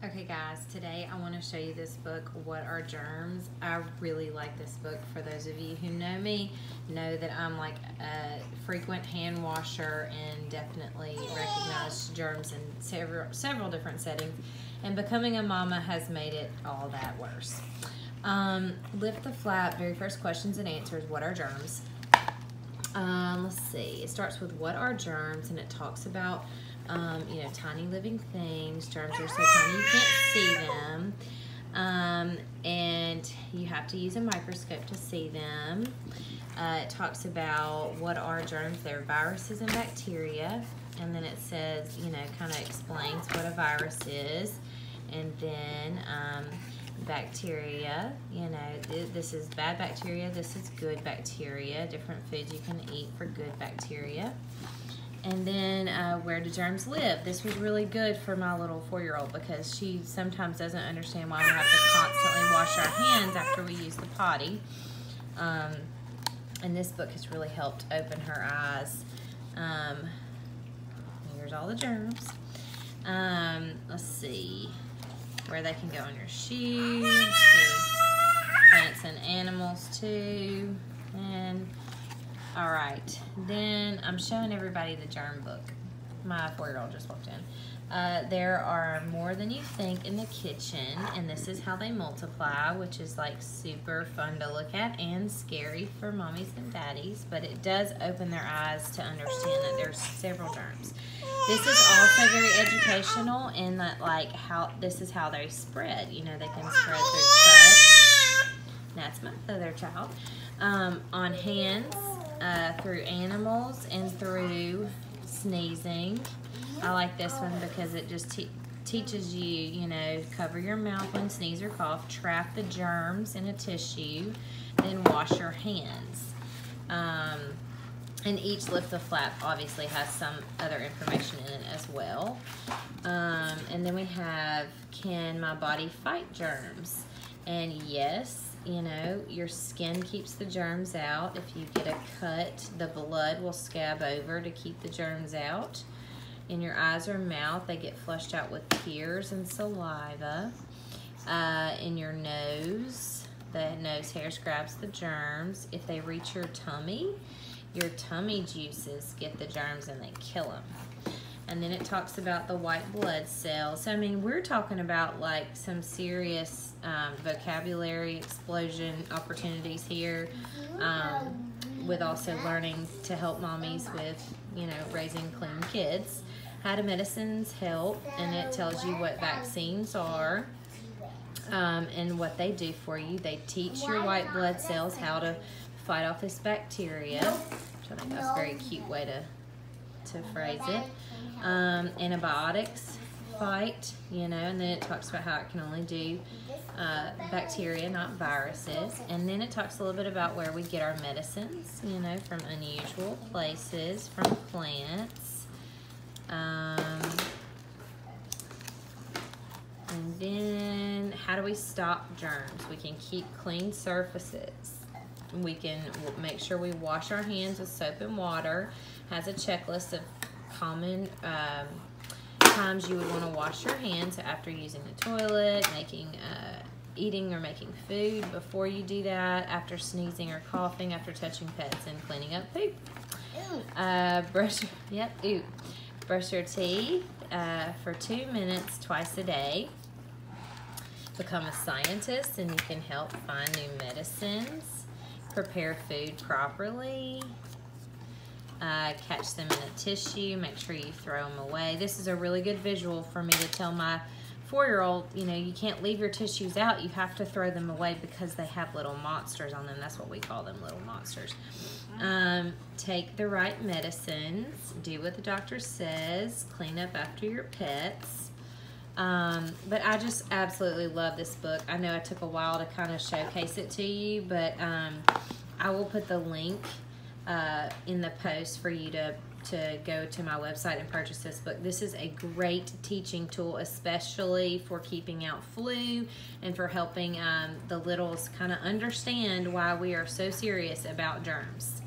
Okay guys, today I want to show you this book, What Are Germs? I really like this book. For those of you who know me, know that I'm like a frequent hand washer and definitely recognize germs in several different settings. And becoming a mama has made it all that worse. Lift the flap, very first questions and answers, what are germs? Let's see, it starts with what are germs, and it talks about tiny living things. Germs are so tiny you can't see them, and you have to use a microscope to see them. It talks about what are germs. They're viruses and bacteria, and then it says, kind of explains what a virus is, and then bacteria, this is bad bacteria, this is good bacteria, different foods you can eat for good bacteria. And then where do germs live? This was really good for my little 4-year-old because she sometimes doesn't understand why we have to constantly wash our hands after we use the potty. And this book has really helped open her eyes. Here's all the germs. Let's see where they can go on your shoes. Let's see. Plants and animals too. And alright, then I'm showing everybody the germ book. My 4-year-old just walked in. There are more than you think in the kitchen, and this is how they multiply, which is like super fun to look at and scary for mommies and daddies, but it does open their eyes to understand that there's several germs. This is also very educational in that, like, this is how they spread. They can spread through cuts. That's my other child. On hands, through animals, and through sneezing. I like this one because it just teaches you, cover your mouth when sneeze or cough, trap the germs in a tissue, then wash your hands. And each lift the flap obviously has some other information in it as well. And then we have, can my body fight germs? And yes, your skin keeps the germs out. If you get a cut, the blood will scab over to keep the germs out. In your eyes or mouth, they get flushed out with tears and saliva. In your nose, the nose hairs grabs the germs. If they reach your tummy juices get the germs and they kill them. And then it talks about the white blood cells. So, we're talking about like some serious vocabulary explosion opportunities here, with also learning to help mommies with, raising clean kids. How do medicines help? And it tells you what vaccines are and what they do for you. They teach your white blood cells how to fight off this bacteria, which I think that's a very cute way to phrase it. Antibiotics fight, and then it talks about how it can only do bacteria, not viruses. And then it talks a little bit about where we get our medicines, from unusual places, from plants. And then how do we stop germs? We can keep clean surfaces. We can make sure we wash our hands with soap and water. Has a checklist of common times you would want to wash your hands after using the toilet, eating or making food. Before you do that, after sneezing or coughing, after touching pets, and cleaning up poop. Brush your teeth for 2 minutes twice a day. Become a scientist and you can help find new medicines. Prepare food properly. Catch them in a tissue. Make sure you throw them away. This is a really good visual for me to tell my 4-year-old, you can't leave your tissues out. You have to throw them away because they have little monsters on them. That's what we call them, little monsters. Take the right medicines. Do what the doctor says. Clean up after your pets. But I just absolutely love this book. I know it took a while to kind of showcase it to you, but I will put the link in the post for you to go to my website and purchase this book. This is a great teaching tool, especially for keeping out flu and for helping the littles kind of understand why we are so serious about germs.